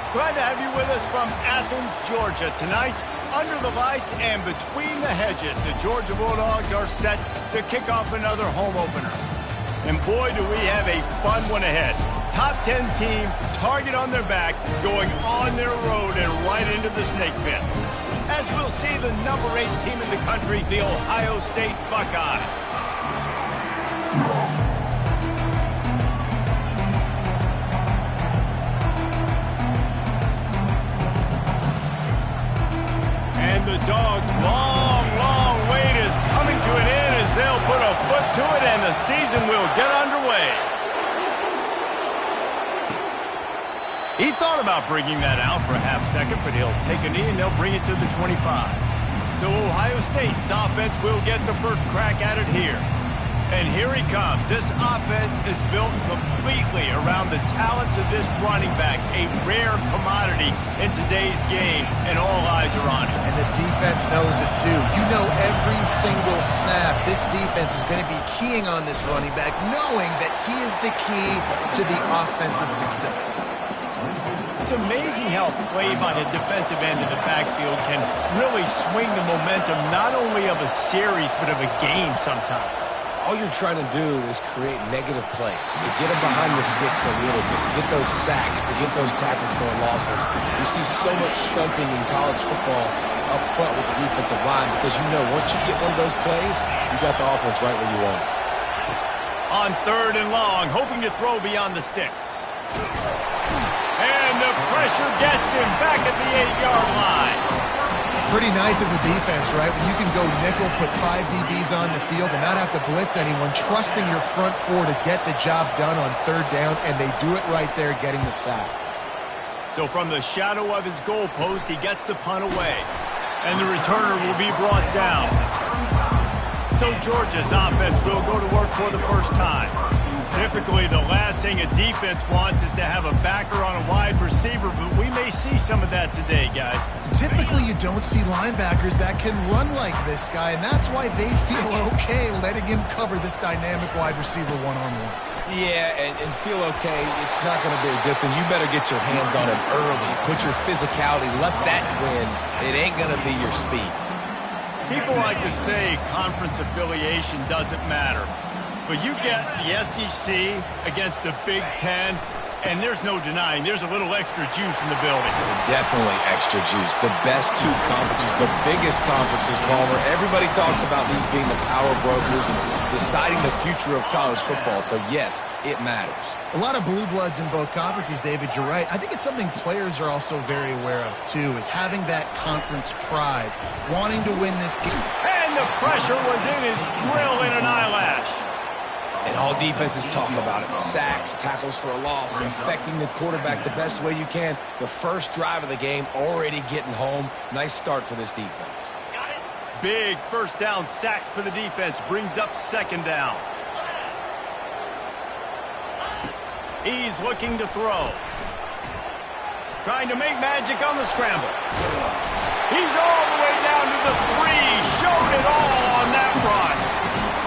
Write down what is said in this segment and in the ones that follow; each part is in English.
Glad to have you with us from Athens, Georgia. Tonight, under the lights and between the hedges, the Georgia Bulldogs are set to kick off another home opener. And boy, do we have a fun one ahead. Top 10 team, target on their back, going on their road and right into the snake pit. As we'll see the number 8 team in the country, the Ohio State Buckeyes. And the Dogs' long wait is coming to an end as they'll put a foot to it and the season will get underway. He thought about bringing that out for a half second, but he'll take a knee and they'll bring it to the 25. So Ohio State's offense will get the first crack at it here. And here he comes. This offense is built completely around the talents of this running back, a rare commodity in today's game, and all eyes are on him. And the defense knows it too. You know every single snap, this defense is going to be keying on this running back, knowing that he is the key to the offense's success. It's amazing how play by the defensive end of the backfield can really swing the momentum not only of a series, but of a game sometimes. All you're trying to do is create negative plays, to get them behind the sticks a little bit, to get those sacks, to get those tackles for losses. You see so much stunting in college football up front with the defensive line because you know once you get one of those plays, you got the offense right where you want it. On 3rd and long, hoping to throw beyond the sticks. And the pressure gets him back at the 8-yard line. Pretty nice as a defense, right? When you can go nickel, put 5 DBs on the field and not have to blitz anyone, trusting your front 4 to get the job done on 3rd down, and they do it right there, getting the sack. So from the shadow of his goal post, he gets the punt away. And the returner will be brought down. So Georgia's offense will go to work for the first time. Typically, the last thing a defense wants is to have a backer on a wide receiver, but we may see some of that today, guys. Typically, you don't see linebackers that can run like this guy, and that's why they feel okay letting him cover this dynamic wide receiver one-on-one. Yeah, and feel okay, it's not going to be a good thing. You better get your hands on him early. Put your physicality, let that win. It ain't going to be your speed. People like to say conference affiliation doesn't matter. But you get the SEC against the Big Ten, and there's no denying there's a little extra juice in the building. Definitely extra juice. The best 2 conferences, the biggest conferences, Palmer. Everybody talks about these being the power brokers and deciding the future of college football. So, yes, it matters. A lot of blue bloods in both conferences, David, you're right. I think it's something players are also very aware of, too, is having that conference pride, wanting to win this game. And the pressure was in his grill in an eyelash. And all defenses talk about it. Sacks, tackles for a loss, affecting the quarterback the best way you can. The first drive of the game, already getting home. Nice start for this defense. Big first down sack for the defense. Brings up 2nd down. He's looking to throw. Trying to make magic on the scramble. He's all the way down to the 3. Showed it all on that run.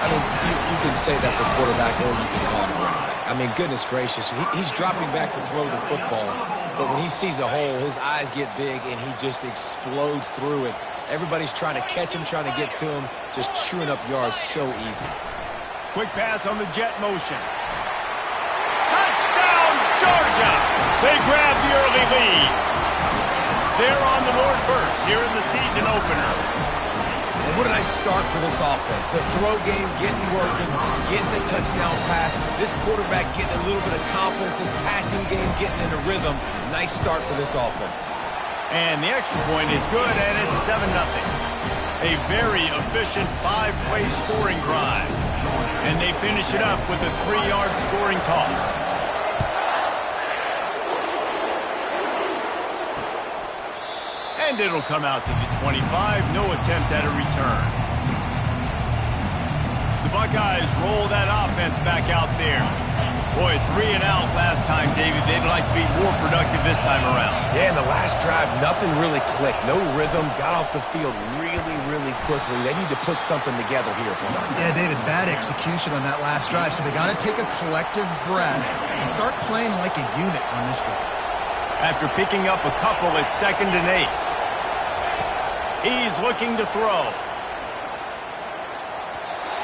I mean, you can say that's a quarterback or you can call him a running back. I mean, goodness gracious, he's dropping back to throw the football. But when he sees a hole, his eyes get big and he just explodes through it. Everybody's trying to catch him, trying to get to him, just chewing up yards so easy. Quick pass on the jet motion. Touchdown, Georgia! They grab the early lead. They're on the board first here in the season opener. And what a nice start for this offense. The throw game getting working, getting the touchdown pass. This quarterback getting a little bit of confidence. This passing game getting in a rhythm. Nice start for this offense. And the extra point is good, and it's 7-0. A very efficient 5-play scoring drive. And they finish it up with a 3-yard scoring toss. And it'll come out to the 25. No attempt at a return. The Buckeyes roll that offense back out there. Boy, 3 and out last time, David. They'd like to be more productive this time around. Yeah, in the last drive, nothing really clicked. No rhythm. Got off the field really quickly. They need to put something together here. Yeah, David, bad execution on that last drive. So they got to take a collective breath and start playing like a unit on this drive. after picking up a couple at 2nd and 8. He's looking to throw.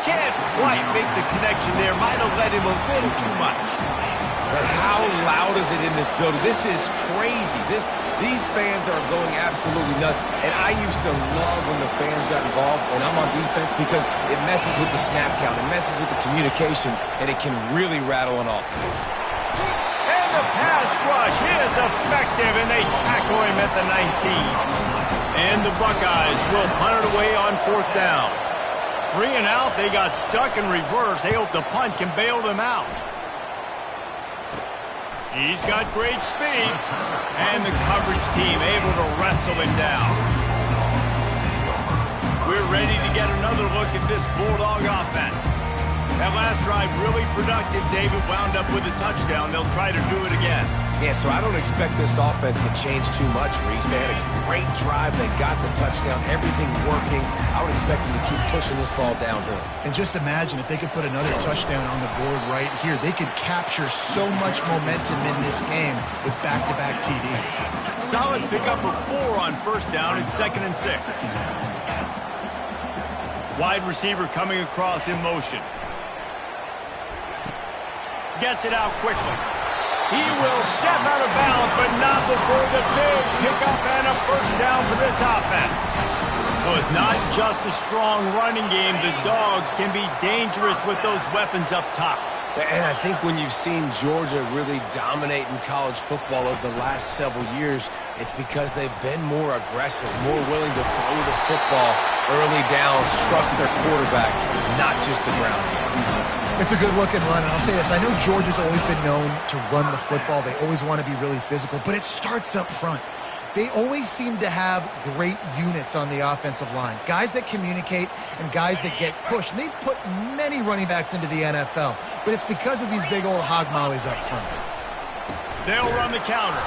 Can't quite make the connection there. Might have let him a little too much. But how loud is it in this building? This is crazy. These fans are going absolutely nuts. And I used to love when the fans got involved when I'm on defense because it messes with the snap count. It messes with the communication, and it can really rattle an offense. And the pass rush is effective, and they tackle him at the 19. And the Buckeyes will punt it away on 4th down. 3 and out, they got stuck in reverse. They hope the punt can bail them out. He's got great speed, and the coverage team able to wrestle him down. We're ready to get another look at this Bulldog offense. That last drive really productive. David wound up with a touchdown. They'll try to do it again. Yeah, so I don't expect this offense to change too much, Reese. They had a great drive. They got the touchdown. Everything working. I would expect them to keep pushing this ball downhill. And just imagine if they could put another touchdown on the board right here. They could capture so much momentum in this game with back-to-back TDs. Solid pickup of 4 on 1st down at 2nd and 6. Wide receiver coming across in motion. Gets it out quickly. He will step out of bounds, but not before the big pickup and a 1st down for this offense. So it's not just a strong running game. The Dogs can be dangerous with those weapons up top. And I think when you've seen Georgia really dominate in college football over the last several years, it's because they've been more aggressive, more willing to throw the football early downs, trust their quarterback, not just the ground game. It's a good-looking run, and I'll say this. I know Georgia's always been known to run the football. They always want to be really physical, but it starts up front. They always seem to have great units on the offensive line, guys that communicate and guys that get pushed. And they put many running backs into the NFL, but it's because of these big old hog mollies up front. They'll run the counter.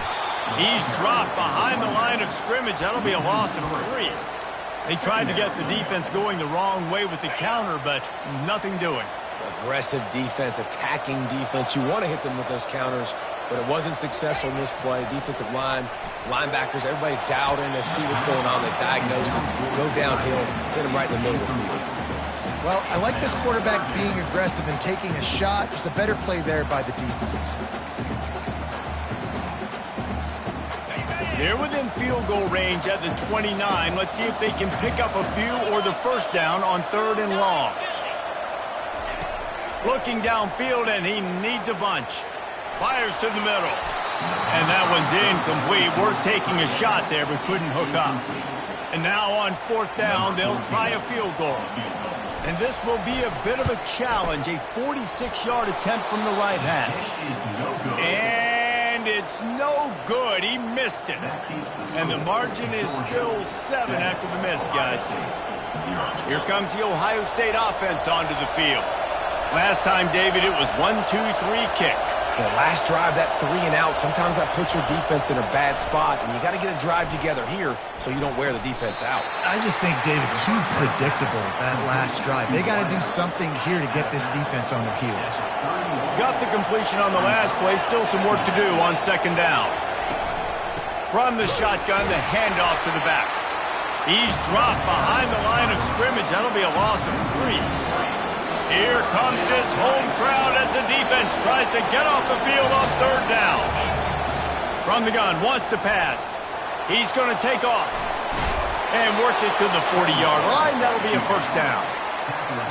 He's dropped behind the line of scrimmage. That'll be a loss of 3. They tried to get the defense going the wrong way with the counter, but nothing doing. Aggressive defense, attacking defense. You want to hit them with those counters, but it wasn't successful in this play. Defensive line, linebackers, everybody's dialed in. They see what's going on. They diagnose it, go downhill, hit them right in the middle of the field. Well, I like this quarterback being aggressive and taking a shot. Just a better play there by the defense. They're within field goal range at the 29. Let's see if they can pick up a few or the 1st down on 3rd and long. Looking downfield, and he needs a bunch. Fires to the middle. And that one's incomplete. We're taking a shot there, but couldn't hook up. And now on 4th down, they'll try a field goal. And this will be a bit of a challenge, a 46-yard attempt from the right hash. And it's no good. He missed it. And the margin is still 7 after the miss, guys. Here comes the Ohio State offense onto the field. Last time, David, it was 1-2-3 kick. The last drive, that 3 and out, sometimes that puts your defense in a bad spot, and you got to get a drive together here so you don't wear the defense out. I just think, David, too predictable, that last drive. They got to do something here to get this defense on their heels. Got the completion on the last play. Still some work to do on 2nd down. From the shotgun, the handoff to the back. He's dropped behind the line of scrimmage. That'll be a loss of 3. Here comes this home crowd as the defense tries to get off the field on 3rd down. From the gun, wants to pass. He's going to take off. And works it to the 40-yard line. That'll be a 1st down.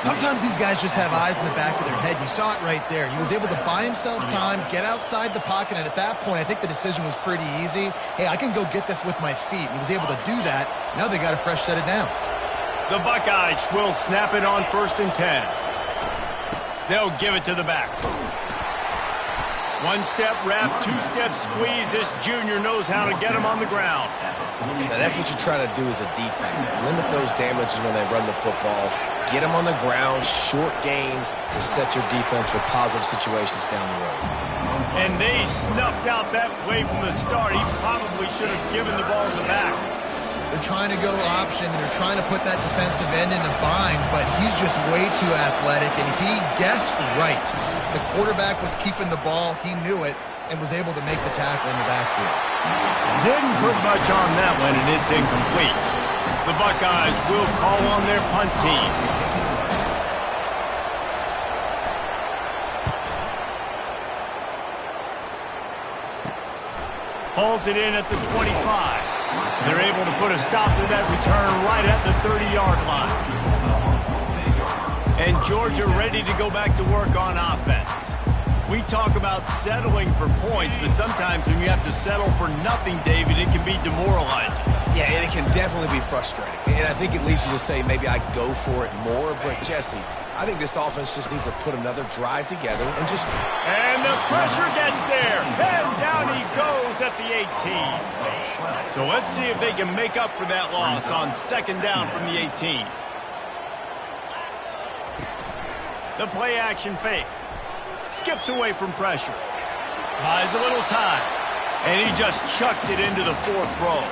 Sometimes these guys just have eyes in the back of their head. You saw it right there. He was able to buy himself time, get outside the pocket, and at that point, I think the decision was pretty easy. Hey, I can go get this with my feet. He was able to do that. Now they got a fresh set of downs. The Buckeyes will snap it on 1st and 10. They'll give it to the back. 1-step wrap, 2-step squeeze. This junior knows how to get him on the ground. Now that's what you try to do as a defense. Limit those damages when they run the football. Get them on the ground, short gains to set your defense for positive situations down the road. And they snuffed out that play from the start. He probably should have given the ball to the back. They're trying to go option. They're trying to put that defensive end in a bind, but he's just way too athletic, and he guessed right. The quarterback was keeping the ball. He knew it, and was able to make the tackle in the backfield. Didn't put much on that one, and it's incomplete. The Buckeyes will call on their punt team. Pulls it in at the 25. They're able to put a stop to that return right at the 30-yard line. And Georgia ready to go back to work on offense. We talk about settling for points, but sometimes when you have to settle for nothing, David, it can be demoralizing. Yeah, and it can definitely be frustrating. And I think it leads you to say maybe I go for it more. But, Jesse, I think this offense just needs to put another drive together and just... And the pressure gets there. And down he goes at the 18. So let's see if they can make up for that loss on second down from the 18. The play action fake. Skips away from pressure. Buys a little time. And he just chucks it into the 4th row.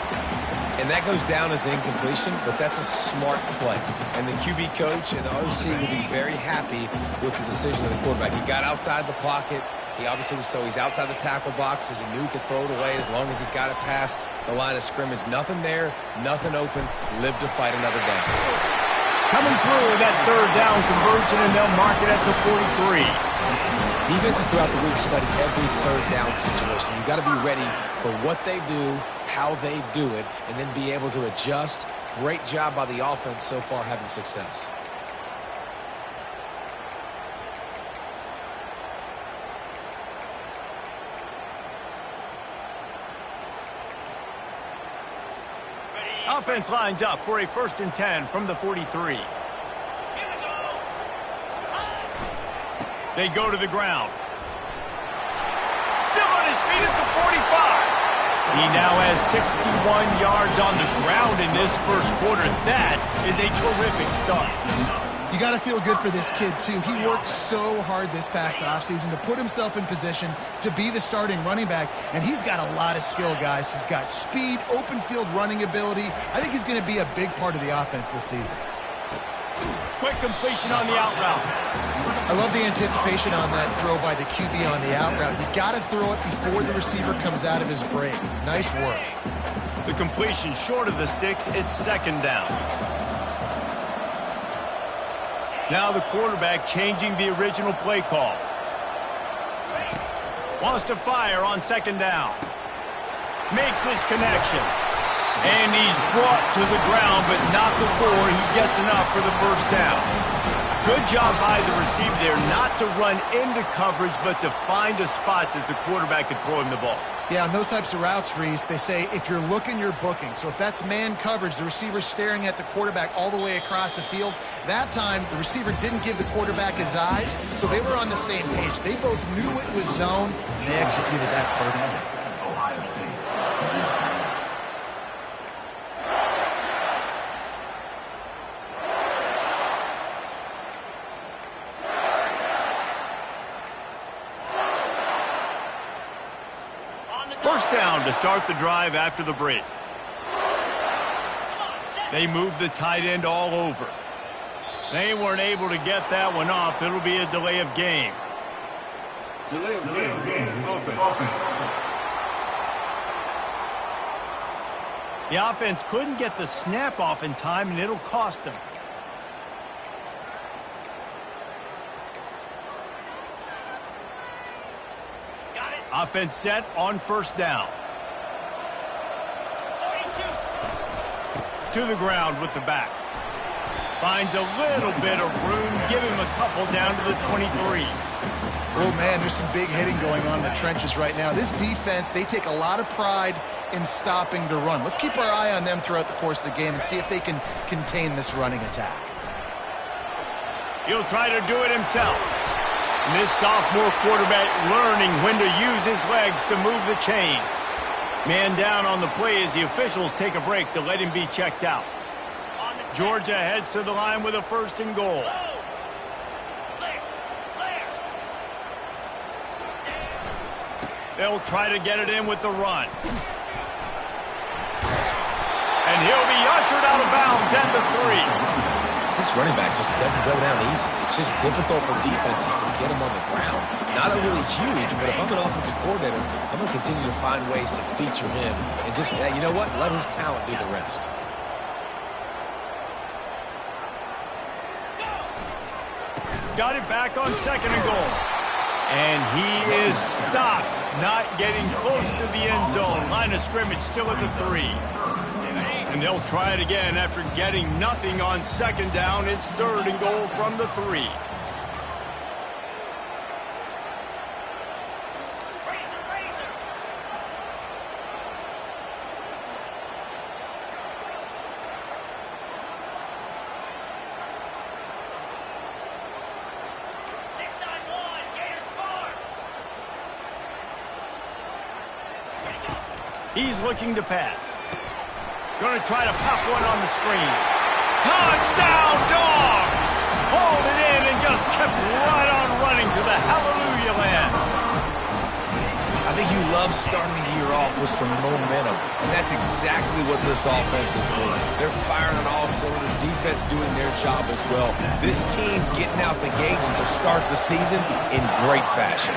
And that goes down as an incompletion, but that's a smart play. And the QB coach and the OC will be very happy with the decision of the quarterback. He got outside the pocket. He obviously was he's outside the tackle boxes. He knew he could throw it away as long as he got it past the line of scrimmage. Nothing there, nothing open. Live to fight another down. Coming through that 3rd down conversion, and they'll mark it at the 43. Defenses throughout the week study every 3rd down situation. You've got to be ready for what they do, how they do it, and then be able to adjust. Great job by the offense so far having success. Offense lines up for a 1st and 10 from the 43. They go to the ground. Still on his feet at the 45. He now has 61 yards on the ground in this 1st quarter. That is a terrific start. You got to feel good for this kid, too. He worked so hard this past offseason to put himself in position to be the starting running back, and he's got a lot of skill, guys. He's got speed, open field running ability. I think he's going to be a big part of the offense this season. Quick completion on the out route. I love the anticipation on that throw by the QB on the out route. You got to throw it before the receiver comes out of his break. Nice work. The completion short of the sticks. It's 2nd down. Now the quarterback changing the original play call. Wants to fire on 2nd down. Makes his connection. And he's brought to the ground, but not before he gets enough for the 1st down. Good job by the receiver there, not to run into coverage, but to find a spot that the quarterback could throw him the ball. Yeah, on those types of routes, Reese, they say if you're looking, you're booking. So if that's man coverage, the receiver's staring at the quarterback all the way across the field. That time, the receiver didn't give the quarterback his eyes, so they were on the same page. They both knew it was zone, and they executed that perfectly. First down to start the drive after the break. They move the tight end all over. They weren't able to get that one off. It'll be a delay of game. Delay of game. Offense. The offense couldn't get the snap off in time, and it'll cost them. Offense set on 1st down. To the ground with the back. Finds a little bit of room. Give him a couple down to the 23. Oh, man, there's some big hitting going on in the trenches right now. This defense, they take a lot of pride in stopping the run. Let's keep our eye on them throughout the course of the game and see if they can contain this running attack. He'll try to do it himself. And this sophomore quarterback learning when to use his legs to move the chains. Man down on the play as the officials take a break to let him be checked out. Georgia heads to the line with a 1st and goal. They'll try to get it in with the run. And he'll be ushered out of bounds at the 3. This running back just doesn't go down easy. It's just difficult for defenses to get him on the ground. Not a really huge, but if I'm an offensive coordinator, I'm going to continue to find ways to feature him and just, you know what, let his talent do the rest. Got it back on 2nd and goal. And he is stopped, not getting close to the end zone. Line of scrimmage still at the 3. And they'll try it again after getting nothing on 2nd down. It's 3rd and goal from the 3. He's looking to pass. Going to try to pop one on the screen. Touchdown, Dogs! Hauled it in and just kept right on running to the hallelujah land. I think you love starting the year off with some momentum, and that's exactly what this offense is doing. They're firing on all cylinders, defense doing their job as well. This team getting out the gates to start the season in great fashion.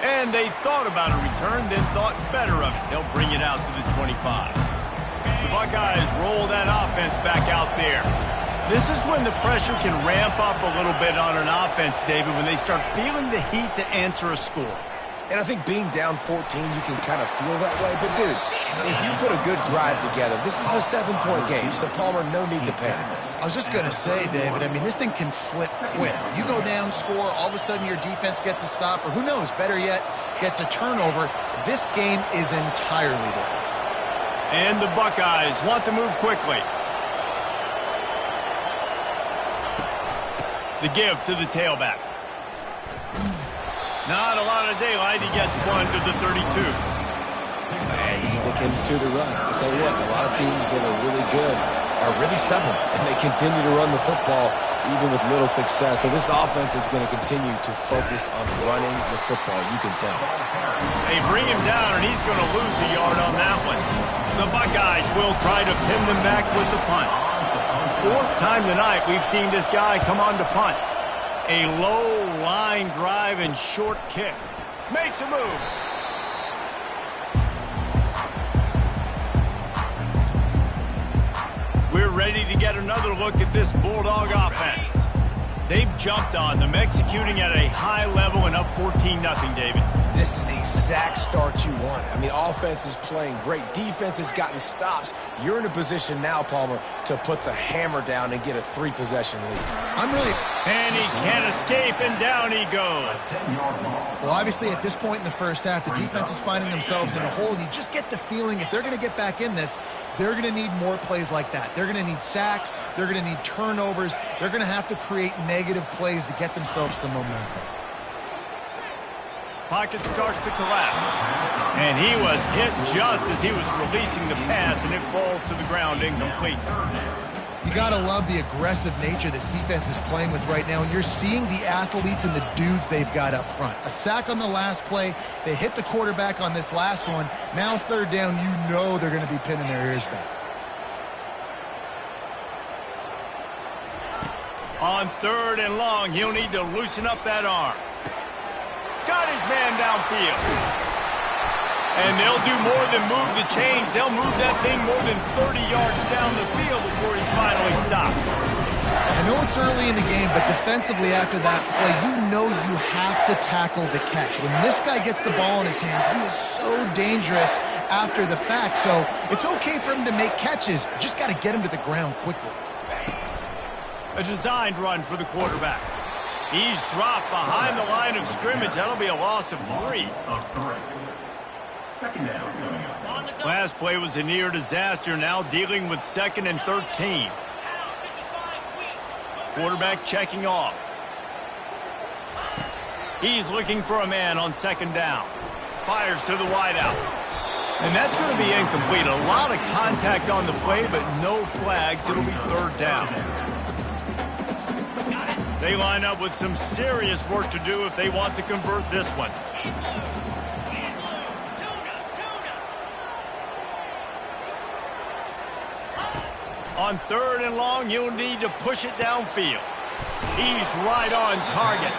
And they thought about a return, then thought better of it. They'll bring it out to the 25. The Buckeyes roll that offense back out there. This is when the pressure can ramp up a little bit on an offense, David, when they start feeling the heat to answer a score. And I think being down 14, you can kind of feel that way. But, dude, if you put a good drive together, this is a 7-point game, so Palmer, no need to panic. I was just going to say, David, I mean, this thing can flip quick. You go down, score, all of a sudden your defense gets a stop, or who knows, better yet, gets a turnover. This game is entirely different. And the Buckeyes want to move quickly. The give to the tailback. Not a lot of daylight. He gets one to the 32. And sticking to the run. I'll tell you what, a lot of teams that are really good are really stubborn, and they continue to run the football even with little success. So this offense is going to continue to focus on running the football. You can tell. They bring him down, and he's going to lose a yard on that one. The Buckeyes will try to pin them back with the punt. 4th time tonight we've seen this guy come on to punt. A low line drive and short kick. Makes a move. We're ready to get another look at this Bulldog offense. They've jumped on them, executing at a high level and up 14-0, David. This is the exact start you wanted. I mean, offense is playing great. Defense has gotten stops. You're in a position now, Palmer, to put the hammer down and get a 3-possession lead. And he can't escape, and down he goes. Well, obviously, at this point in the first half, the defense is finding themselves in a hole, and you just get the feeling if they're going to get back in this, they're going to need more plays like that. They're going to need sacks. They're going to need turnovers. They're going to have to create negative plays to get themselves some momentum. Pocket starts to collapse. And he was hit just as he was releasing the pass, and it falls to the ground incomplete. You got to love the aggressive nature this defense is playing with right now, and you're seeing the athletes and the dudes they've got up front. A sack on the last play. They hit the quarterback on this last one. Now 3rd down, you know they're going to be pinning their ears back. On 3rd and long, he'll need to loosen up that arm. Got his man downfield. And they'll do more than move the chains. They'll move that thing more than 30 yards down the field before he's finally stopped. I know it's early in the game, but defensively after that play, you know you have to tackle the catch. When this guy gets the ball in his hands, he is so dangerous after the fact. So it's okay for him to make catches. You just got to get him to the ground quickly. A designed run for the quarterback. He's dropped behind the line of scrimmage. That'll be a loss of 3. Last play was a near disaster. Now dealing with 2nd and 13. Quarterback checking off. He's looking for a man on 2nd down. Fires to the wideout. And that's going to be incomplete. A lot of contact on the play, but no flags. It'll be 3rd down. They line up with some serious work to do if they want to convert this one. On 3rd and long, he'll need to push it downfield. He's right on target.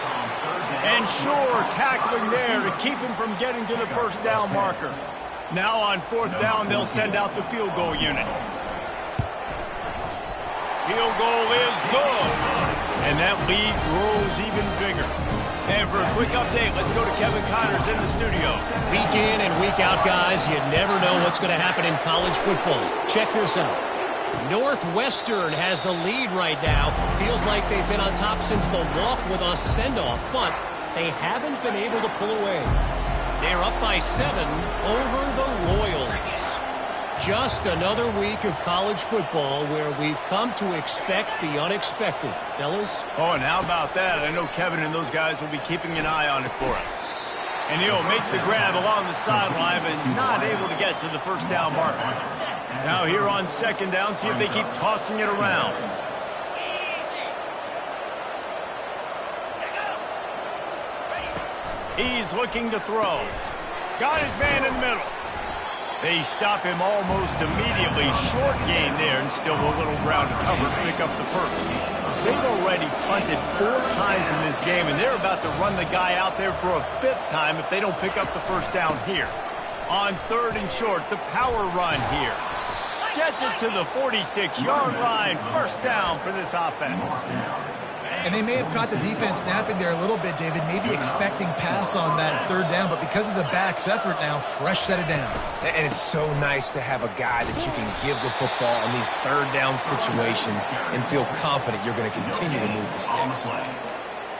And sure, tackling there to keep him from getting to the first down marker. Now on 4th down, they'll send out the field goal unit. Field goal is good. And that lead grows even bigger. And for a quick update, let's go to Kevin Connors in the studio. Week in and week out, guys, you never know what's going to happen in college football. Check this out. Northwestern has the lead right now. Feels like they've been on top since the walk with a send-off, but they haven't been able to pull away. They're up by 7 over the Royals. Just another week of college football where we've come to expect the unexpected. Fellas? Oh, and how about that? I know Kevin and those guys will be keeping an eye on it for us. And he'll make the grab along the sideline, but is not able to get to the first down marker. Now here on 2nd down, see if they keep tossing it around. He's looking to throw. Got his man in the middle. They stop him almost immediately. Short gain there, and still a little ground to cover to pick up the first. They've already punted 4 times in this game, and they're about to run the guy out there for a 5th time if they don't pick up the first down here. On 3rd and short, the power run here. Gets it to the 46-yard line. First down for this offense. And they may have caught the defense napping there a little bit, David, maybe expecting pass on that 3rd down, but because of the back's effort now, fresh set of downs. And it's so nice to have a guy that you can give the football in these 3rd down situations and feel confident you're going to continue to move the sticks.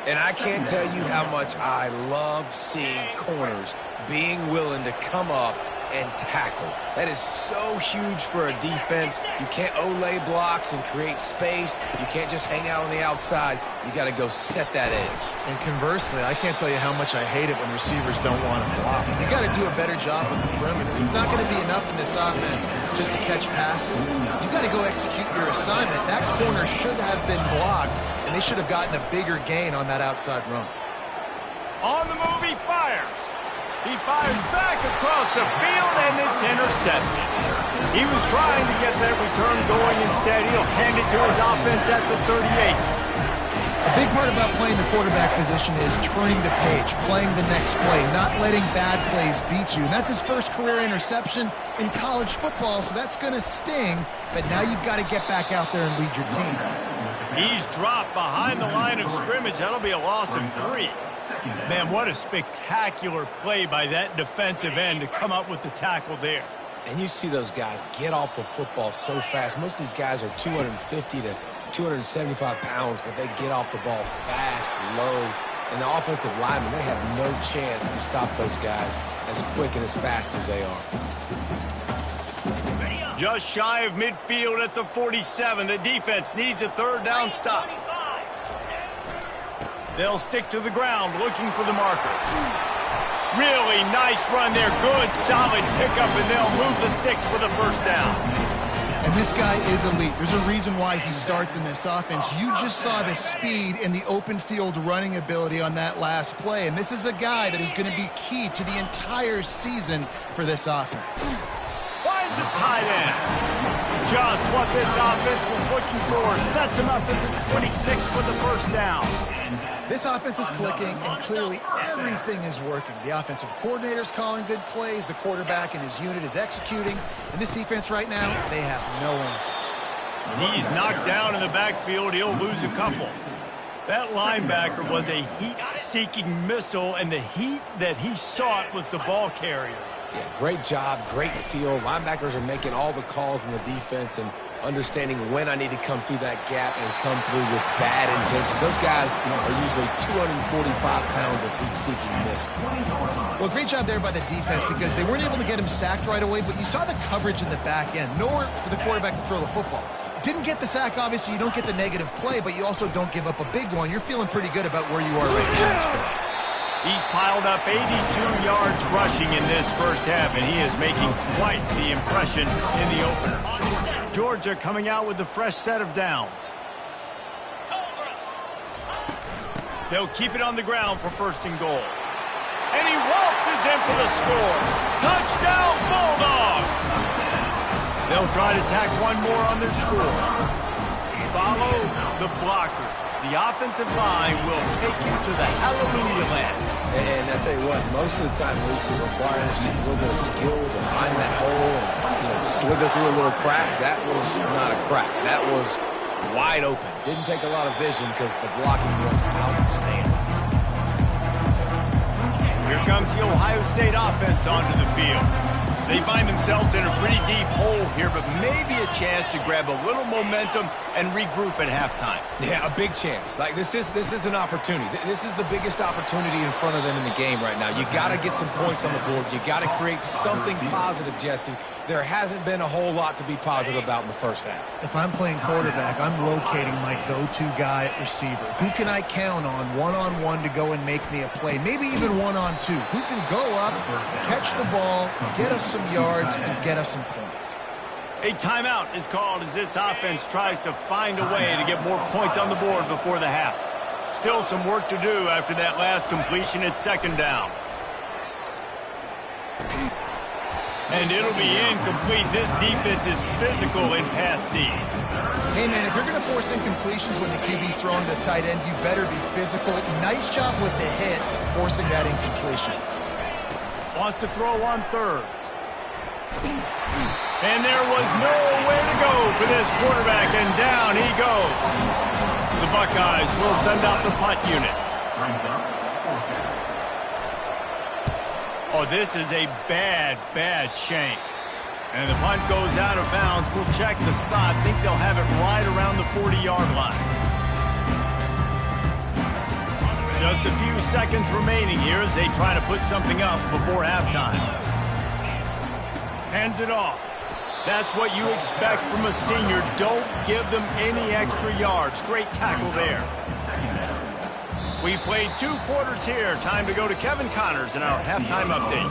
And I can't tell you how much I love seeing corners being willing to come up and tackle. That is so huge for a defense. You can't olay blocks and create space. You can't just hang out on the outside. You got to go set that edge. And conversely, I can't tell you how much I hate it when receivers don't want to block. You got to do a better job on the perimeter. It's not going to be enough in this offense just to catch passes. You got to go execute your assignment. That corner should have been blocked, and they should have gotten a bigger gain on that outside run. On the move, he fires. He fires back across the field, and it's intercepted. He was trying to get that return going. Instead, he'll hand it to his offense at the 38. A big part about playing the quarterback position is turning the page, playing the next play, not letting bad plays beat you. And that's his first career interception in college football, so that's going to sting. But now you've got to get back out there and lead your team. He's dropped behind the line of scrimmage. That'll be a loss of 3. Man, what a spectacular play by that defensive end to come up with the tackle there. And you see those guys get off the football so fast. Most of these guys are 250 to 275 pounds, but they get off the ball fast, low. And the offensive linemen, they have no chance to stop those guys as quick and as fast as they are. Just shy of midfield at the 47. The defense needs a 3rd down stop. They'll stick to the ground looking for the marker. Really nice run there. Good, solid pickup, and they'll move the sticks for the first down. And this guy is elite. There's a reason why he starts in this offense. You just saw the speed and the open field running ability on that last play. And this is a guy that is going to be key to the entire season for this offense. Finds a tight end. Just what this offense was looking for. Sets him up as a 26 for the first down. This offense is clicking, and clearly everything is working. The offensive coordinator's calling good plays. The quarterback and his unit is executing. And this defense right now, they have no answers. He's knocked down in the backfield. He'll lose a couple. That linebacker was a heat-seeking missile, and the heat that he sought was the ball carrier. Yeah, great job, great feel. Linebackers are making all the calls in the defense and understanding when I need to come through that gap and come through with bad intention. Those guys are usually 245 pounds of heat-seeking missile. Well, great job there by the defense because they weren't able to get him sacked right away, but you saw the coverage in the back end. Nowhere for the quarterback to throw the football. Didn't get the sack, obviously. You don't get the negative play, but you also don't give up a big one. You're feeling pretty good about where you are right now. He's piled up 82 yards rushing in this first half, and he is making quite the impression in the opener. Georgia coming out with a fresh set of downs. They'll keep it on the ground for 1st and goal. And he waltzes in for the score. Touchdown, Bulldogs! They'll They'll try to tack one more on their score. Follow the blockers. The offensive line will take you to the hallelujah land. And I tell you what, most of the time, Reese, it requires a little bit of skill to find that hole and slither through a little crack. That was not a crack. That was wide open. Didn't take a lot of vision because the blocking was outstanding. Here comes the Ohio State offense onto the field. They find themselves in a pretty deep hole here, but maybe a chance to grab a little momentum and regroup at halftime. Yeah, a big chance. Like this is an opportunity. This is the biggest opportunity in front of them in the game right now. You got to get some points on the board. You got to create something positive, Jesse. There hasn't been a whole lot to be positive about in the first half. If I'm playing quarterback, I'm rotating my go-to guy at receiver. Who can I count on one-on-one to go and make me a play? Maybe even one-on-two. Who can go up, catch the ball, get us some yards, and get us some points? A timeout is called as this offense tries to find a way to get more points on the board before the half. Still some work to do after that last completion at second down. And it'll be incomplete. This defense is physical in pass D. Hey, man, if you're going to force incompletions when the QB's throwing to the tight end, you better be physical. Nice job with the hit, forcing that incompletion. Wants to throw on third. And there was nowhere to go for this quarterback, and down he goes. The Buckeyes will send out the punt unit. Oh, this is a bad, bad shank. And the punt goes out of bounds. We'll check the spot. Think they'll have it right around the 40-yard line. Just a few seconds remaining here as they try to put something up before halftime. Hands it off. That's what you expect from a senior. Don't give them any extra yards. Great tackle there. We played 2 quarters here. Time to go to Kevin Connors in our halftime update.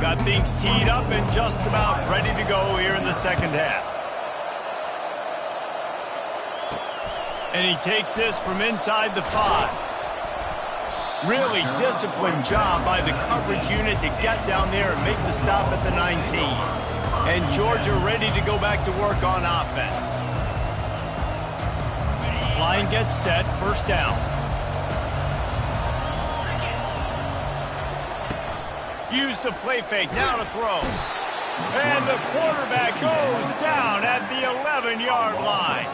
Got things teed up and just about ready to go here in the second half. And he takes this from inside the 5. Really disciplined job by the coverage unit to get down there and make the stop at the 19. And Georgia ready to go back to work on offense. Line gets set, first down. Use the play fake, now to throw. And the quarterback goes down at the 11-yard line.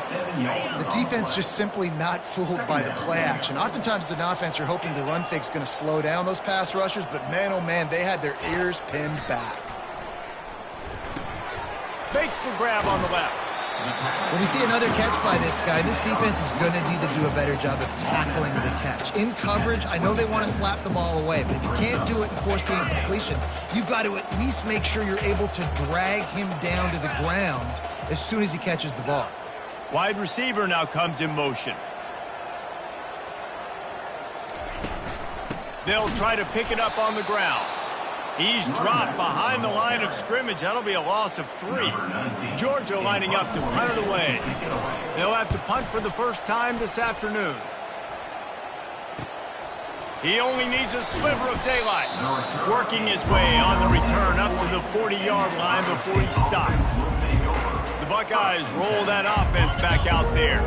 The defense just simply not fooled by the play action. Oftentimes as an offense, you're hoping the run fake's going to slow down those pass rushers, but man, oh man, they had their ears pinned back. Makes the grab on the left. When you see another catch by this guy, this defense is going to need to do a better job of tackling the catch. In coverage, I know they want to slap the ball away, but if you can't do it and force the incompletion, you've got to at least make sure you're able to drag him down to the ground as soon as he catches the ball. Wide receiver now comes in motion. They'll try to pick it up on the ground. He's dropped behind the line of scrimmage. That'll be a loss of 3. Georgia lining up to punt it away. They'll have to punt for the first time this afternoon. He only needs a sliver of daylight. Working his way on the return up to the 40-yard line before he stops. The Buckeyes roll that offense back out there.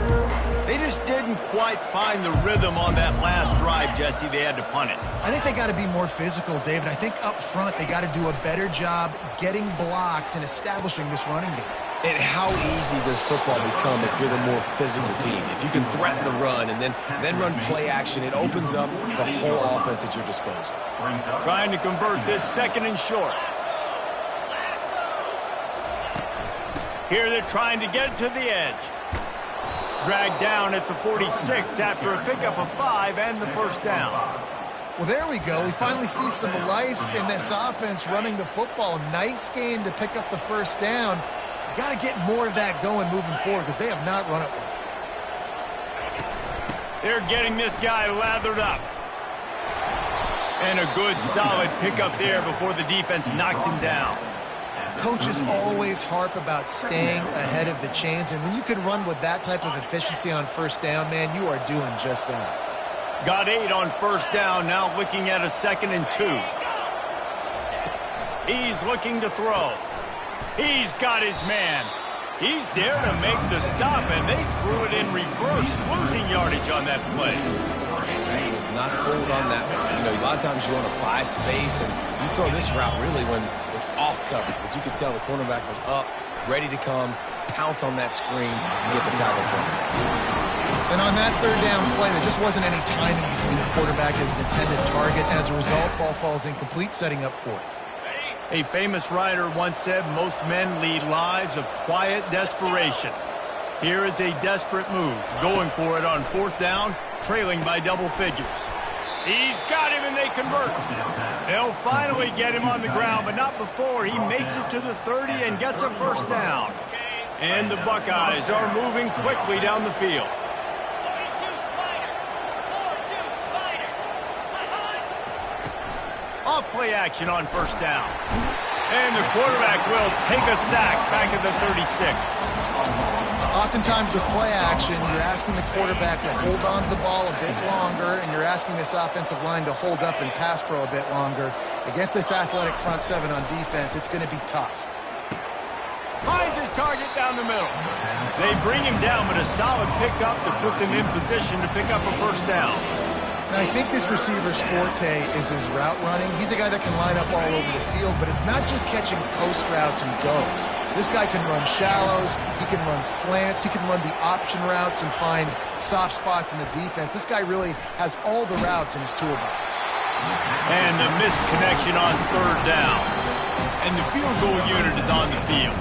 They just didn't quite find the rhythm on that last drive, Jesse. They had to punt it. I think they got to be more physical, David. I think up front they got to do a better job getting blocks and establishing this running game. And how easy does football become if you're the more physical team? If you can threaten the run and then run play action, it opens up the whole offense at your disposal. Trying to convert this second and short. Here they're trying to get to the edge. Dragged down at the 46 after a pickup of 5 and the first down. Well, there we go. We finally see some life in this offense running the football. Nice game to pick up the first down. Got to get more of that going moving forward because they have not run it well. They're getting this guy lathered up. And a good solid pickup there before the defense knocks him down. Coaches always harp about staying ahead of the chains, and when you can run with that type of efficiency on first down, man, you are doing just that. Got 8 on first down, now looking at a 2nd and 2. He's looking to throw. He's got his man. He's there to make the stop, and they threw it in reverse, losing yardage on that play. He was not fooled on that one. You know, a lot of times you want to buy space, and you throw this route really when it's off coverage. But you could tell the cornerback was up, ready to come, pounce on that screen, and get the tackle from this. And on that third down play, there just wasn't any timing between the quarterback as an intended target. As a result, ball falls incomplete, setting up fourth. A famous writer once said most men lead lives of quiet desperation. Here is a desperate move, going for it on fourth down, trailing by double figures. He's got him, and they convert. They'll finally get him on the ground, but not before he makes it to the 30 and gets a first down. And the Buckeyes are moving quickly down the field. Off play action on first down. And the quarterback will take a sack back at the 36. Oftentimes with play action, you're asking the quarterback to hold on to the ball a bit longer, and you're asking this offensive line to hold up and pass pro a bit longer. Against this athletic front seven on defense, it's going to be tough. Finds his target down the middle. They bring him down, but a solid pickup to put them in position to pick up a first down. And I think this receiver's forte is his route running. He's a guy that can line up all over the field, but it's not just catching post routes and goes. This guy can run shallows, he can run slants, he can run the option routes and find soft spots in the defense. This guy really has all the routes in his toolbox. And the missed connection on third down. And the field goal unit is on the field.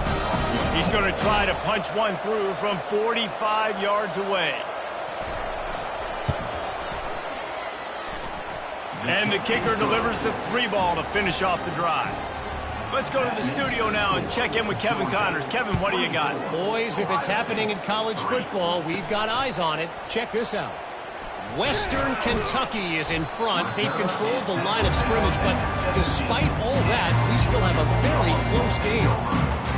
He's going to try to punch one through from 45 yards away. And the kicker delivers the 3-ball to finish off the drive. Let's go to the studio now and check in with Kevin Connors. Kevin, what do you got? Boys, if it's happening in college football, we've got eyes on it. Check this out. Western Kentucky is in front. They've controlled the line of scrimmage, but despite all that, we still have a very close game.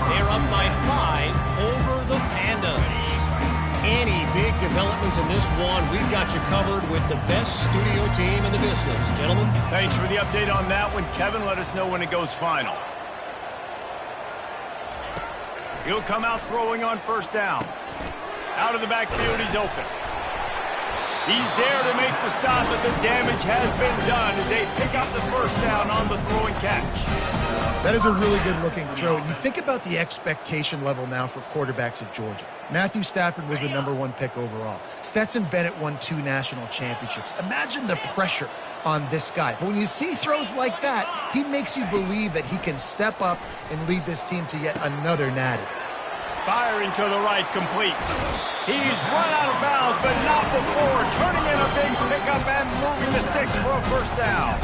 They're up by 5 over the Pandas. Any big developments in this one, we've got you covered with the best studio team in the business. Gentlemen. Thanks for the update on that one. Kevin, let us know when it goes final. He'll come out throwing on first down. Out of the backfield, he's open. He's there to make the stop, but the damage has been done as they pick up the first down on the throw and catch. That is a really good-looking throw. And you think about the expectation level now for quarterbacks at Georgia. Matthew Stafford was the #1 pick overall. Stetson Bennett won 2 national championships. Imagine the pressure on this guy. But when you see throws like that, he makes you believe that he can step up and lead this team to yet another natty. Firing to the right, complete. He's run out of bounds, but not before turning in a big pickup and moving the sticks for a first down.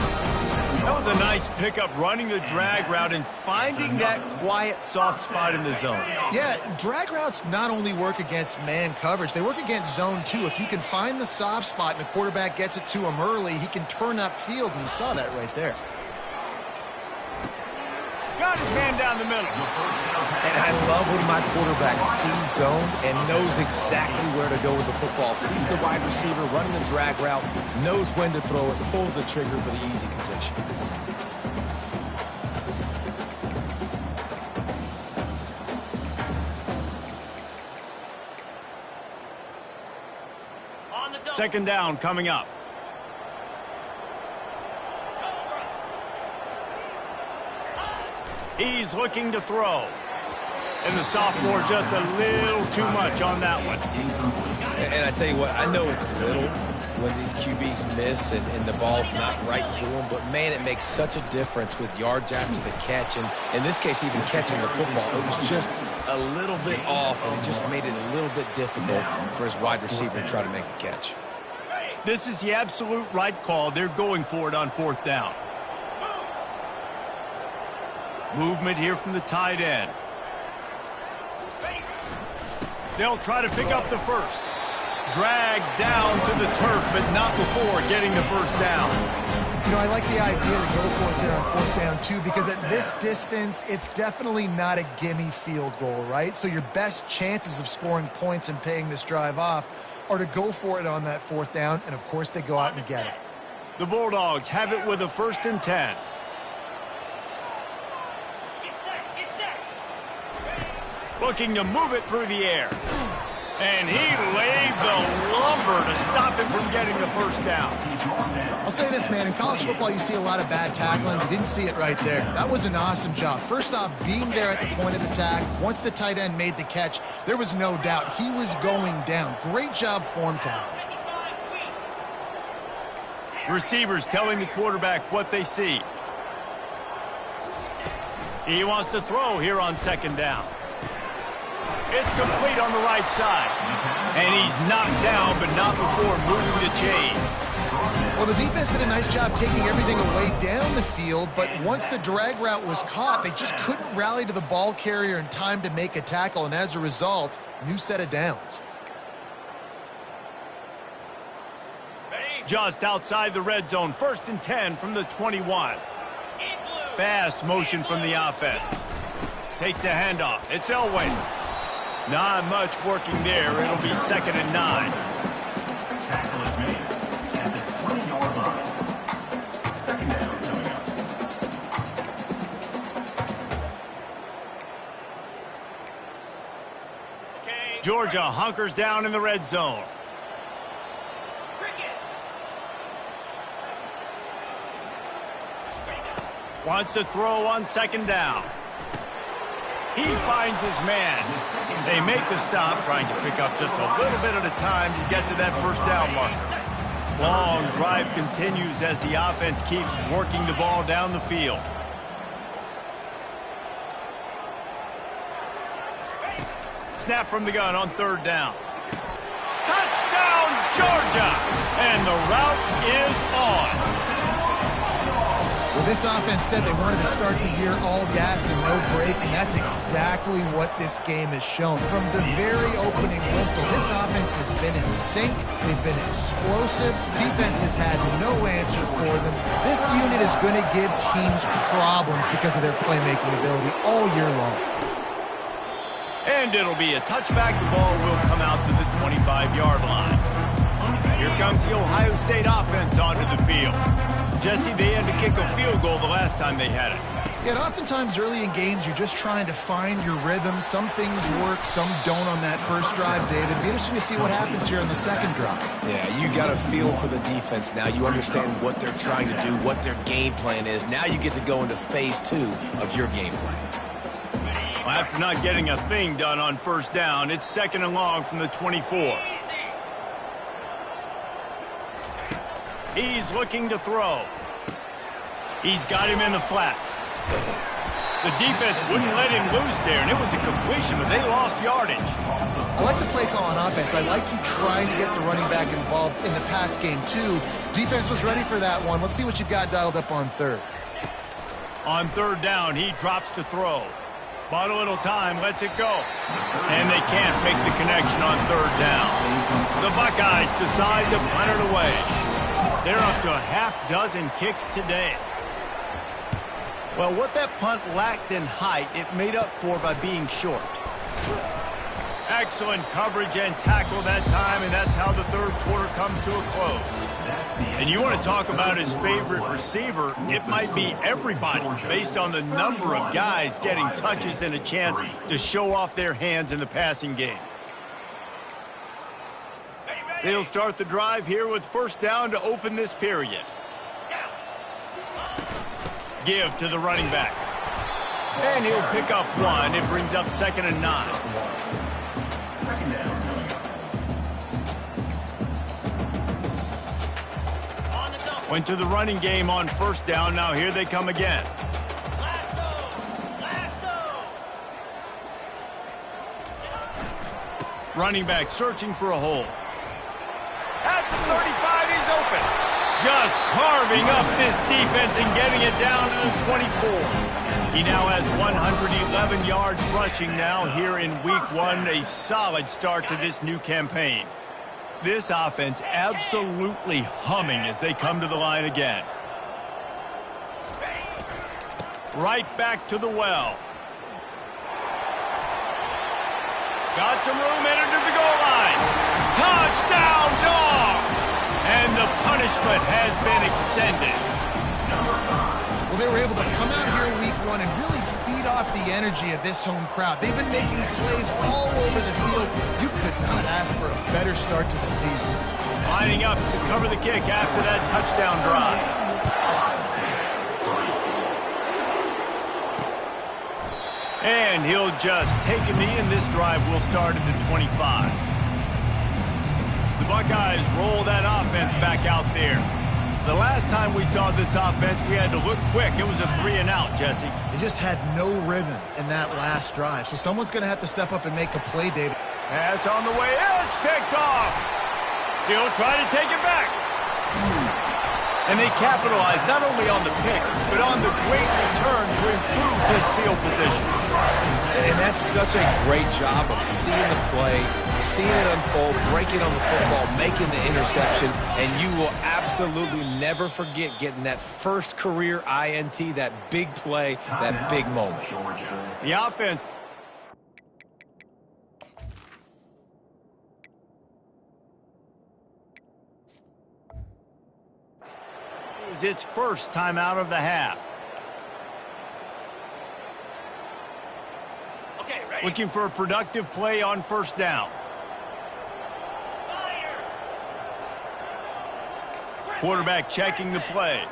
That was a nice pickup, running the drag route and finding that quiet, soft spot in the zone. Yeah, drag routes not only work against man coverage, they work against zone too. If you can find the soft spot and the quarterback gets it to him early, he can turn upfield, and you saw that right there. Got his man down the middle. And I love when my quarterback sees zone and knows exactly where to go with the football. Sees the wide receiver running the drag route, knows when to throw it, pulls the trigger for the easy completion. Second down coming up. He's looking to throw. And the sophomore just a little too much on that one. And I tell you what, I know it's little when these QBs miss and the ball's not right to them, but man, it makes such a difference with yards after the catch. And in this case, even catching the football, it was just a little bit off, and it just made it a little bit difficult for his wide receiver to try to make the catch. This is the absolute right call. They're going for it on fourth down. Movement here from the tight end. They'll try to pick up the first. Dragged down to the turf, but not before getting the first down. You know, I like the idea to go for it there on fourth down, too, because at this distance, it's definitely not a gimme field goal, right? So your best chances of scoring points and paying this drive off are to go for it on that fourth down, and, of course, they go out and get it. The Bulldogs have it with a 1st and 10. Looking to move it through the air. And he laid the lumber to stop him from getting the first down. I'll say this, man. In college football, you see a lot of bad tackling. You didn't see it right there. That was an awesome job. First off, being there at the point of attack. Once the tight end made the catch, there was no doubt he was going down. Great job form tackle. Receivers telling the quarterback what they see. He wants to throw here on second down. It's complete on the right side. And he's knocked down, but not before moving the chains. Well, the defense did a nice job taking everything away down the field, but once the drag route was caught, they just couldn't rally to the ball carrier in time to make a tackle, and as a result, new set of downs. Just outside the red zone, 1st and 10 from the 21. Fast motion from the offense. Takes the handoff. It's Elway. Not much working there. It'll be 2nd and 9. Tackle is made at the 20-yard line. 2nd down coming up. Georgia hunkers down in the red zone. Wants to throw on 2nd down. He finds his man. They make the stop, trying to pick up just a little bit at a time to get to that first down marker. Long drive continues as the offense keeps working the ball down the field. Snap from the gun on 3rd down. Touchdown, Georgia! And the route is on. Well, this offense said they wanted to start the year all gas and no brakes, and that's exactly what this game has shown. From the very opening whistle, this offense has been in sync. They've been explosive. Defense has had no answer for them. This unit is going to give teams problems because of their playmaking ability all year long. And it'll be a touchback. The ball will come out to the 25-yard line. Here comes the Ohio State offense onto the field. Jesse, they had to kick a field goal the last time they had it. Yeah, and oftentimes early in games, you're just trying to find your rhythm. Some things work, some don't on that first drive, David. It'd be interesting to see what happens here on the second drive. Yeah, you got a feel for the defense now. You understand what they're trying to do, what their game plan is. Now you get to go into phase 2 of your game plan. Well, after not getting a thing done on first down, it's 2nd and long from the 24. He's looking to throw. He's got him in the flat. The defense wouldn't let him loose there, and it was a completion, but they lost yardage. I like the play call on offense. I like you trying to get the running back involved in the pass game, too. Defense was ready for that one. Let's see what you've got dialed up on 3rd. On 3rd down, he drops to throw. Bought a little time, lets it go. And they can't make the connection on 3rd down. The Buckeyes decide to punt it away. They're up to a half-dozen kicks today. Well, what that punt lacked in height, it made up for by being short. Excellent coverage and tackle that time, and that's how the 3rd quarter comes to a close. And you want to talk about his favorite receiver, it might be everybody, based on the number of guys getting touches and a chance to show off their hands in the passing game. They'll start the drive here with 1st down to open this period. Give to the running back. And he'll pick up 1. It brings up 2nd and 9. 2nd down coming up. Went to the running game on 1st down. Now here they come again. Running back searching for a hole. At the 35, he's open. Just carving up this defense and getting it down to the 24. He now has 111 yards rushing now here in week 1. A solid start to this new campaign. This offense absolutely humming as they come to the line again. Right back to the well. Got some room, entered to the goal line. Touchdown, Dogs! And the punishment has been extended. Well, they were able to come out here in week 1 and really feed off the energy of this home crowd. They've been making plays all over the field. You could not ask for a better start to the season. Lining up to cover the kick after that touchdown drive. And he'll just take a knee, and this drive will start at the 25. The Buckeyes roll that offense back out there. The last time we saw this offense, we had to look quick. It was a 3-and-out, Jesse. They just had no rhythm in that last drive. So someone's going to have to step up and make a play, David. Pass on the way. It's picked off. He'll try to take it back. And they capitalize not only on the pick, but on the great return to improve this field position. And that's such a great job of seeing the play, seeing it unfold, breaking on the football, making the interception, and you will absolutely never forget getting that first career INT, that big play, that big moment. The offense. Is its first time out of the half. Okay, ready? Looking for a productive play on first down. Quarterback checking the play.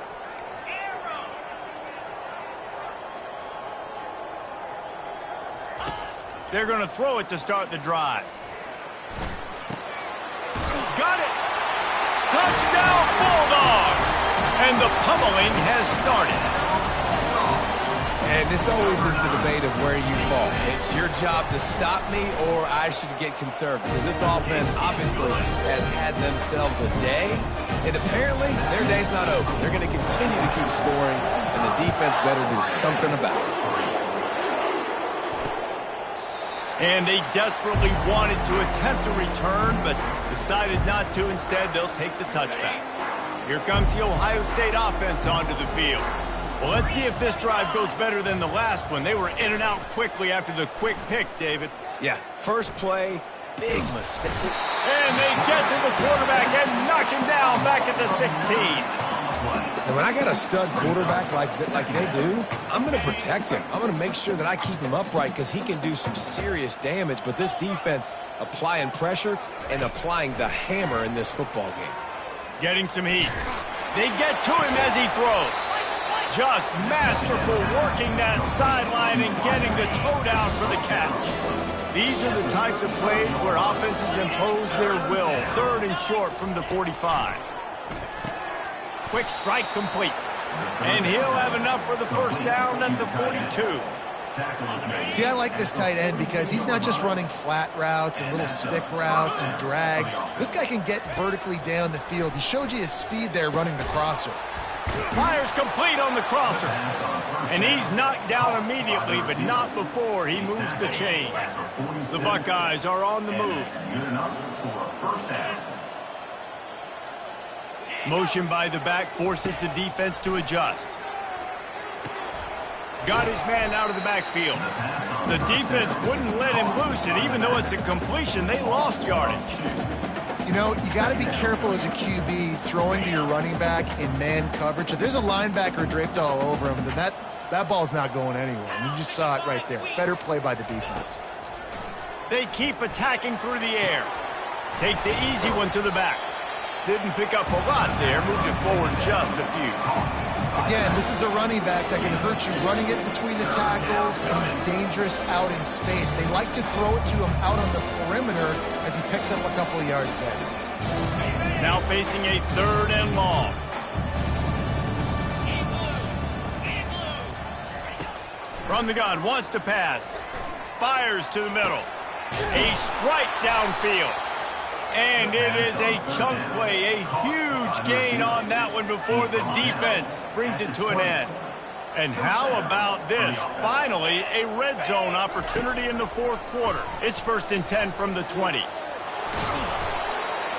They're going to throw it to start the drive. Got it! Touchdown Bulldogs! And the pummeling has started. And this always is the debate of where you fall. It's your job to stop me, or I should get conservative. Because this offense obviously has had themselves a day, and apparently their day's not over. They're going to continue to keep scoring, and the defense better do something about it. And they desperately wanted to attempt a return, but decided not to. Instead, they'll take the touchback. Here comes the Ohio State offense onto the field. Well, let's see if this drive goes better than the last one. They were in and out quickly after the quick pick, David. Yeah, first play, big mistake. And they get to the quarterback and knock him down back at the 16. And when I got a stud quarterback like they do, I'm going to protect him. I'm going to make sure that I keep him upright because he can do some serious damage. But this defense applying pressure and applying the hammer in this football game. Getting some heat. They get to him as he throws. Just masterful working that sideline and getting the toe down for the catch. These are the types of plays where offenses impose their will. 3rd and short from the 45. Quick strike complete. And he'll have enough for the first down at the 42. See, I like this tight end because he's not just running flat routes and little stick routes and drags. This guy can get vertically down the field. He showed you his speed there running the crosser. Fires complete on the crosser. And he's knocked down immediately, but not before he moves the chains. The Buckeyes are on the move. Motion by the back forces the defense to adjust. Got his man out of the backfield. The defense wouldn't let him loose, and even though it's a completion, they lost yardage. You know, you got to be careful as a QB throwing to your running back in man coverage. If there's a linebacker draped all over him, then that ball's not going anywhere. And you just saw it right there. Better play by the defense. They keep attacking through the air. Takes the easy one to the back. Didn't pick up a lot there. Moved it forward just a few. Again, this is a running back that can hurt you running it between the tackles, and he's dangerous out in space. They like to throw it to him out on the perimeter as he picks up a couple of yards there. Now facing a 3rd and long. From the gun, wants to pass. Fires to the middle. A strike downfield. And it is a chunk play, a huge gain on that one before the defense brings it to an end. And how about this? Finally, a red zone opportunity in the 4th quarter. It's 1st and 10 from the 20.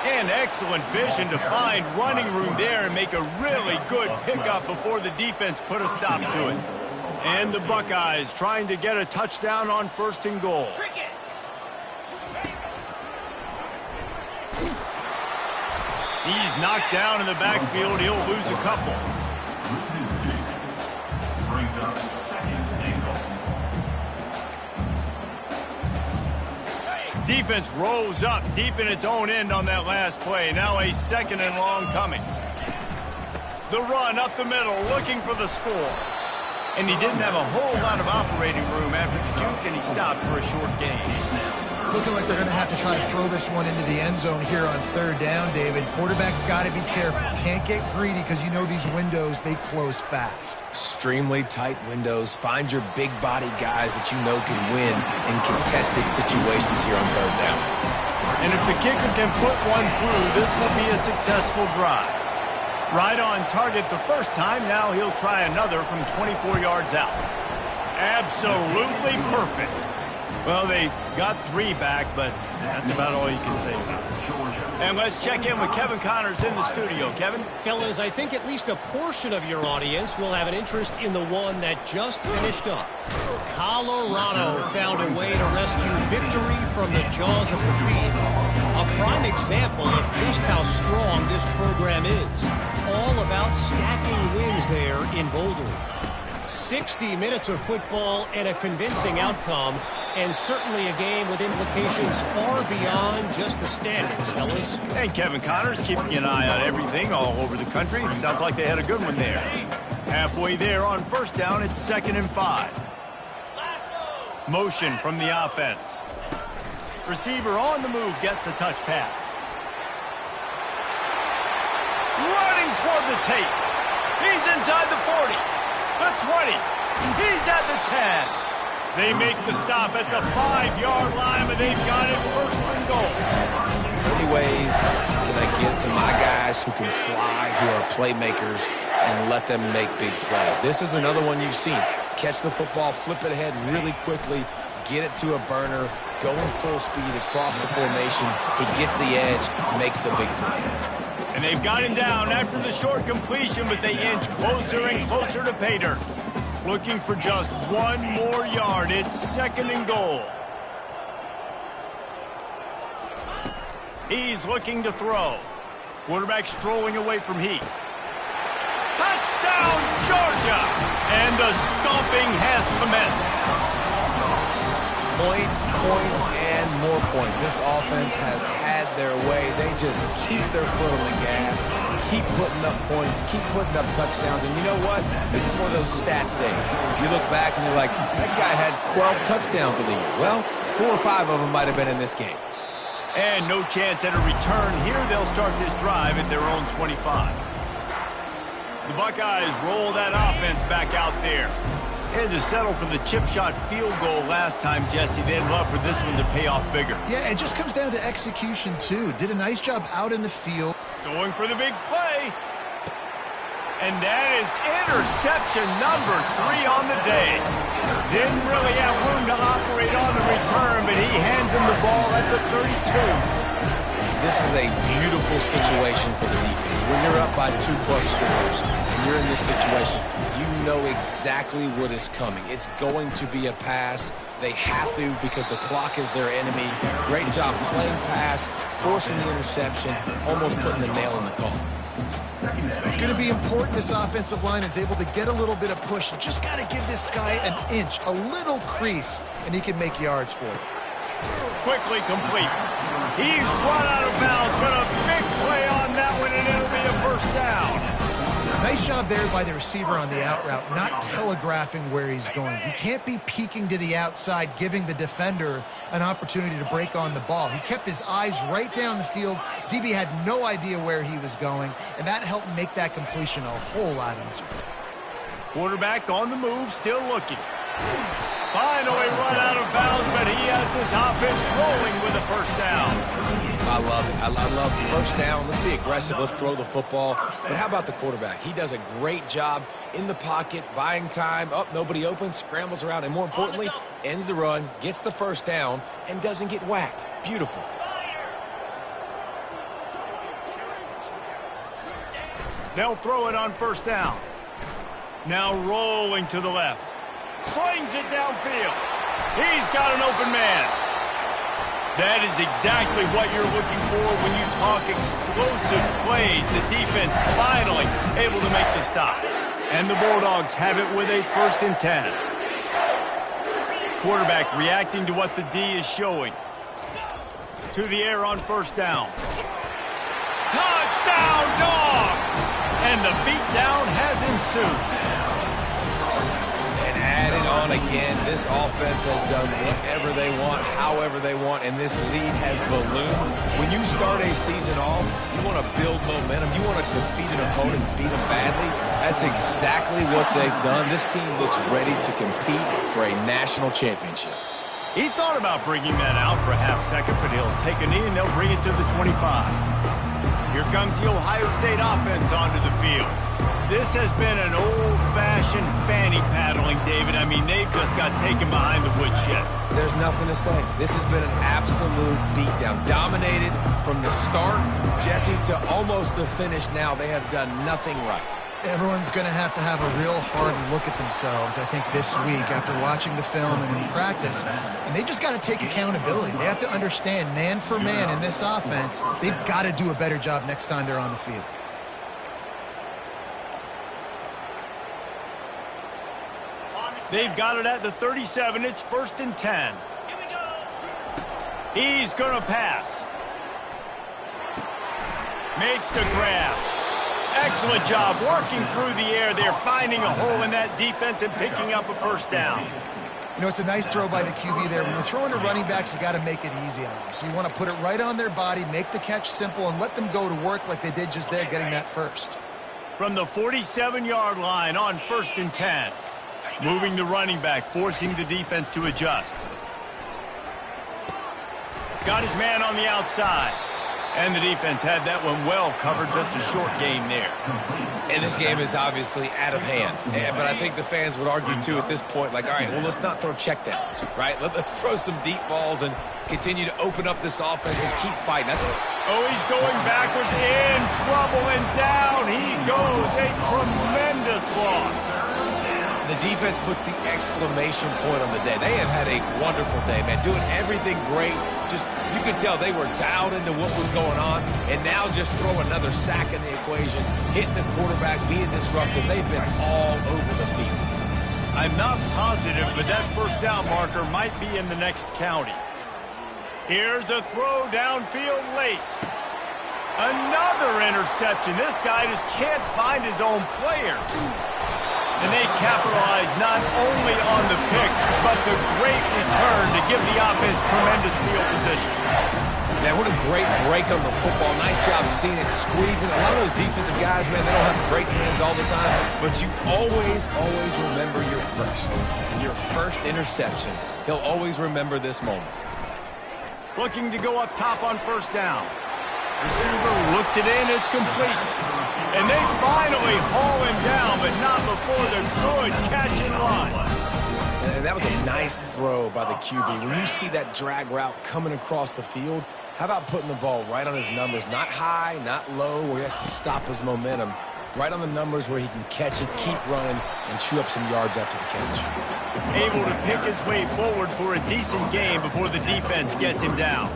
And excellent vision to find running room there and make a really good pickup before the defense put a stop to it. And the Buckeyes trying to get a touchdown on 1st and goal. He's knocked down in the backfield. He'll lose a couple. defense rolls up deep in its own end on that last play. Now a 2nd and long coming. The run up the middle, looking for the score. And he didn't have a whole lot of operating room after the juke, and he stopped for a short gain. It's looking like they're going to have to try to throw this one into the end zone here on 3rd down, David. Quarterback's got to be careful. Can't get greedy because you know these windows, they close fast. Extremely tight windows. Find your big body guys that you know can win in contested situations here on 3rd down. And if the kicker can put one through, this will be a successful drive. Right on target the first time. Now he'll try another from 24 yards out. Absolutely perfect. Well, they got 3 back, but that's about all you can say about it. And let's check in with Kevin Connors in the studio. Kevin? Fellas, I think at least a portion of your audience will have an interest in the one that just finished up. Colorado found a way to rescue victory from the jaws of defeat. A prime example of just how strong this program is. All about stacking wins there in Boulder. 60 minutes of football and a convincing outcome, and certainly a game with implications far beyond just the standings, fellas. And Kevin Connors keeping an eye on everything all over the country. Sounds like they had a good one there. Halfway there on 1st down, it's 2nd and 5. Motion from the offense. Receiver on the move gets the touch pass. Running toward the tape. He's inside the 40. The 20. He's at the 10. They make the stop at the 5-yard line, but they've got it 1st and goal. How many ways can I get to my guys who can fly, who are playmakers, and let them make big plays? This is another one you've seen. Catch the football, flip it ahead really quickly, get it to a burner, going full speed across the formation. He gets the edge, makes the big play. And they've got him down after the short completion, but they inch closer and closer to pay dirt. Looking for just 1 more yard. It's 2nd and goal. He's looking to throw. Quarterback strolling away from heat. Touchdown, Georgia! And the stomping has commenced. Points, and more points. This offense has had their way. They just keep their foot on the gas, keep putting up points, keep putting up touchdowns. And you know what? This is one of those stats days. You look back and you're like, that guy had 12 touchdowns in the year. Well, 4 or 5 of them might have been in this game. And no chance at a return here. They'll start this drive at their own 25. The Buckeyes roll that offense back out there. They had to settle for the chip shot field goal last time, Jesse. They'd love for this one to pay off bigger. Yeah, it just comes down to execution, too. Did a nice job out in the field. Going for the big play. And that is interception number 3 on the day. Didn't really have room to operate on the return, but he hands him the ball at the 32. This is a beautiful situation for the defense. When you're up by 2+ scores and you're in this situation, you know exactly what is coming. It's going to be a pass. They have to because the clock is their enemy. Great job playing pass, forcing the interception, almost putting the nail in the coffin. It's going to be important this offensive line is able to get a little bit of push. You just got to give this guy an inch, a little crease, and he can make yards for you. Quickly complete. He's run out of bounds, but a big play on that one, and it'll be a 1st down. Nice job there by the receiver on the out route, not telegraphing where he's going. He can't be peeking to the outside, giving the defender an opportunity to break on the ball. He kept his eyes right down the field. DB had no idea where he was going, and that helped make that completion a whole lot easier. Quarterback on the move, still looking. Finally run out of bounds, but he has this offense rolling with a 1st down. I love it. I love 1st down. Let's be aggressive. Let's throw the football. But how about the quarterback? He does a great job in the pocket, buying time. Nobody open, scrambles around, and more importantly, ends the run, gets the 1st down, and doesn't get whacked. Beautiful. They'll throw it on 1st down. Now rolling to the left. Slings it downfield. He's got an open man. That is exactly what you're looking for when you talk explosive plays. The defense finally able to make the stop. And the Bulldogs have it with a 1st and 10. Quarterback reacting to what the D is showing. to the air on first down. Touchdown, Dogs! And the beatdown has ensued. And add it on again. This offense has done whatever they want, however they want, and this lead has ballooned. When you start a season off, you want to build momentum. You want to defeat an opponent and beat them badly. That's exactly what they've done. This team looks ready to compete for a national championship. He thought about bringing that out for a half second, but he'll take a knee and they'll bring it to the 25. Here comes the Ohio State offense onto the field. This has been an old-fashioned fanny paddling, David. I mean, they've just got taken behind the woodshed. There's nothing to say. This has been an absolute beatdown. Dominated from the start, Jesse, to almost the finish now. They have done nothing right. Everyone's going to have a real hard look at themselves, I think, this week after watching the film and in practice. And they just got to take accountability. They have to understand, man for man in this offense, they've got to do a better job next time they're on the field. They've got it at the 37. It's 1st and 10. He's going to pass. Makes the grab. Excellent job working through the air there, finding a hole in that defense and picking up a first down. You know, it's a nice throw by the QB there. When you're throwing to running backs, you got to make it easy on them. So you want to put it right on their body, make the catch simple, and let them go to work like they did just there, getting that first. From the 47-yard line on 1st and 10. Moving the running back, forcing the defense to adjust. Got his man on the outside. And the defense had that one well covered, just a short game there. And this game is obviously out of hand. But I think the fans would argue, too, at this point, like, all right, well, let's not throw checkdowns, right? Let's throw some deep balls and continue to open up this offense and keep fighting. Oh, he's going backwards, in trouble, and down he goes. A tremendous loss. The defense puts the exclamation point on the day. They have had a wonderful day, man, doing everything great. Just, you could tell they were dialed into what was going on, and now just throw another sack in the equation, hitting the quarterback, being disruptive. They've been all over the field. I'm not positive, but that first down marker might be in the next county. Here's a throw downfield late. Another interception. This guy just can't find his own players. And they capitalize not only on the pick, but the great return to give the offense tremendous field position. Man, what a great break on the football. Nice job seeing it, squeezing. A lot of those defensive guys, man, they don't have great hands all the time. But you always remember your first. And your first interception, he'll always remember this moment. Looking to go up top on first down. Receiver looks it in, it's complete. And they finally haul him down, but not before the good catch and run. And that was a nice throw by the QB. When you see that drag route coming across the field, how about putting the ball right on his numbers? Not high, not low, where he has to stop his momentum. Right on the numbers where he can catch it, keep running, and chew up some yards after the catch. Able to pick his way forward for a decent game before the defense gets him down.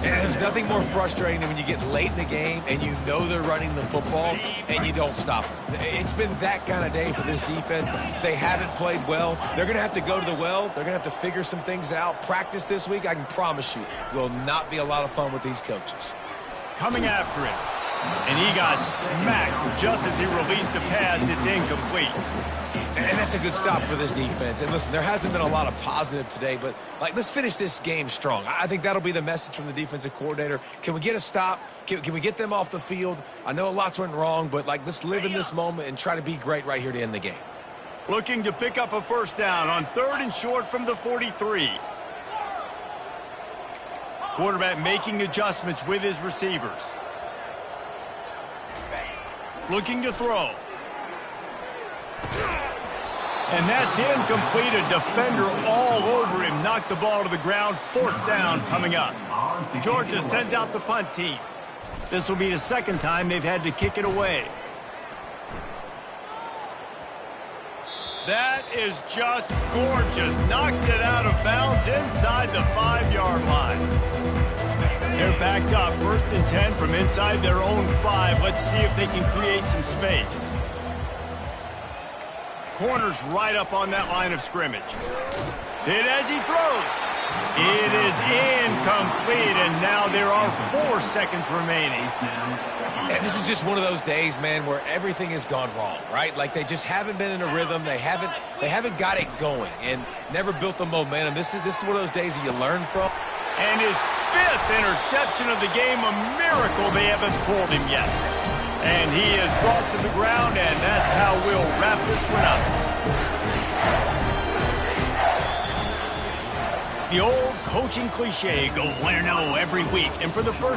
And there's nothing more frustrating than when you get late in the game and you know they're running the football and you don't stop them. It's been that kind of day for this defense. They haven't played well. They're going to have to go to the well. They're going to have to figure some things out. Practice this week, I can promise you, will not be a lot of fun with these coaches. Coming after him. And he got smacked just as he released the pass. It's incomplete. And that's a good stop for this defense. And listen, there hasn't been a lot of positive today, but let's finish this game strong. I think that'll be the message from the defensive coordinator. Can we get a stop? Can we get them off the field? I know lots went wrong, but let's live in this moment and try to be great right here to end the game. Looking to pick up a first down on 3rd and short from the 43. Quarterback making adjustments with his receivers. Looking to throw. And that's incomplete. A defender all over him. Knocked the ball to the ground. 4th down coming up. Georgia sends out the punt team. This will be the second time they've had to kick it away. That is just gorgeous. Knocks it out of bounds inside the 5-yard line. They're backed up. 1st and 10 from inside their own 5. Let's see if they can create some space. Corners right up on that line of scrimmage. Hit as he throws. It is incomplete, and now there are 4 seconds remaining. And this is just one of those days, man, where everything has gone wrong, right? Like they just haven't been in a rhythm. They haven't got it going and never built the momentum. This is one of those days that you learn from. And his 5th interception of the game, a miracle they haven't pulled him yet. And he is brought to the ground, and that's how we'll wrap this one up. The old coaching cliche, go 1-0 every week. And for the first